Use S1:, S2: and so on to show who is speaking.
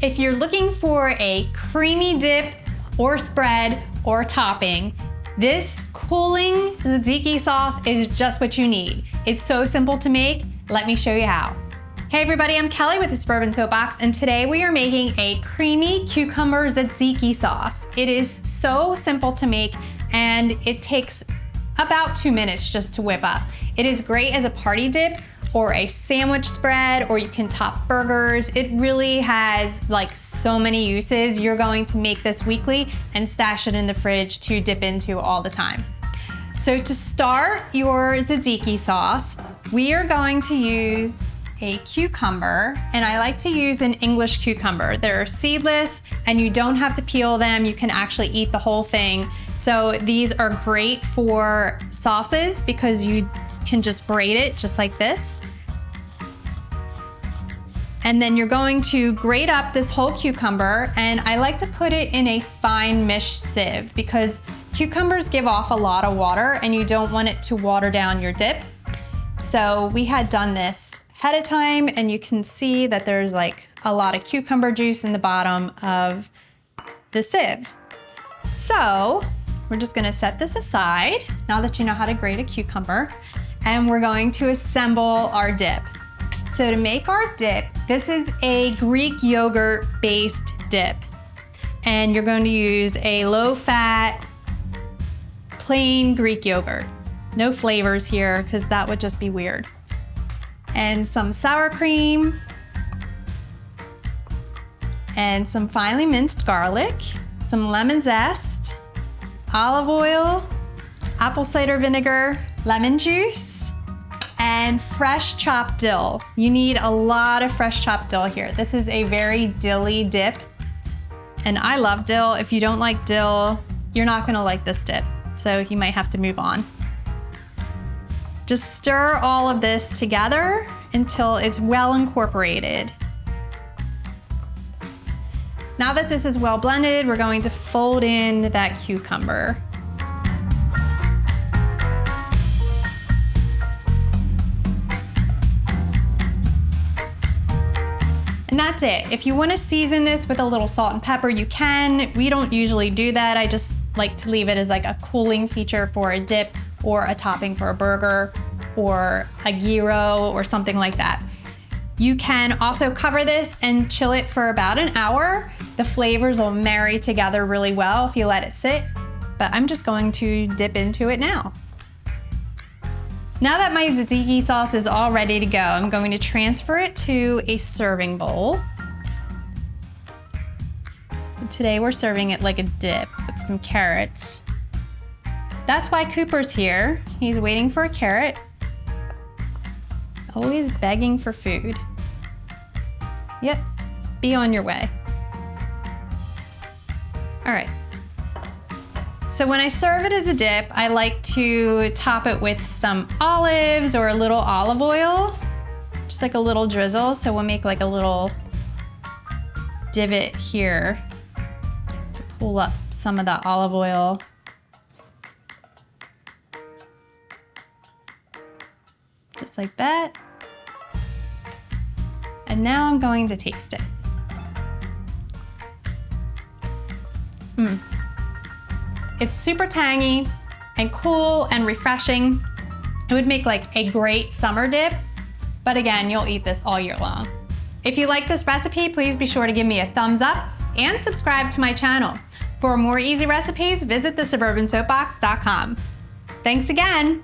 S1: If you're looking for a creamy dip or spread or topping, this cooling tzatziki sauce is just what you need. It's so simple to make. Let me show you how. Hey everybody, I'm Kelly with the Suburban Soapbox, and today we are making a creamy cucumber tzatziki sauce. It is so simple to make, and it takes about 2 minutes just to whip up. It is great as a party dip or a sandwich spread, or you can top burgers. It really has like so many uses. You're going to make this weekly and stash it in the fridge to dip into all the time. So to start your tzatziki sauce, we are going to use a cucumber, and I like to use an English cucumber. They're seedless and you don't have to peel them. You can actually eat the whole thing. So these are great for sauces because you can just grate it just like this. And then you're going to grate up this whole cucumber, and I like to put it in a fine mesh sieve because cucumbers give off a lot of water and you don't want it to water down your dip. So we had done this ahead of time, and you can see that there's like a lot of cucumber juice in the bottom of the sieve. So we're just gonna set this aside now that you know how to grate a cucumber, and we're going to assemble our dip. So to make our dip, this is a Greek yogurt based dip, and you're going to use a low fat, plain Greek yogurt. No flavors here because that would just be weird. And some sour cream, and some finely minced garlic, some lemon zest, olive oil, apple cider vinegar, lemon juice, and fresh chopped dill. You need a lot of fresh chopped dill here. This is a very dilly dip, and I love dill. If you don't like dill, you're not gonna like this dip, so you might have to move on. Just stir all of this together until it's well incorporated. Now that this is well blended, we're going to fold in that cucumber. And that's it. If you want to season this with a little salt and pepper, you can. We don't usually do that. I just like to leave it as like a cooling feature for a dip or a topping for a burger or a gyro or something like that. You can also cover this and chill it for about an hour. The flavors will marry together really well if you let it sit, but I'm just going to dip into it now. Now that my tzatziki sauce is all ready to go, I'm going to transfer it to a serving bowl. And today we're serving it like a dip with some carrots. That's why Cooper's here. He's waiting for a carrot. Always begging for food. Yep, be on your way. All right. So when I serve it as a dip, I like to top it with some olives or a little olive oil, just like a little drizzle. So we'll make like a little divot here to pull up some of the olive oil. Just like that. And now I'm going to taste it. It's super tangy and cool and refreshing. It would make like a great summer dip, but again, you'll eat this all year long. If you like this recipe, please be sure to give me a thumbs up and subscribe to my channel. For more easy recipes, visit thesuburbansoapbox.com. Thanks again.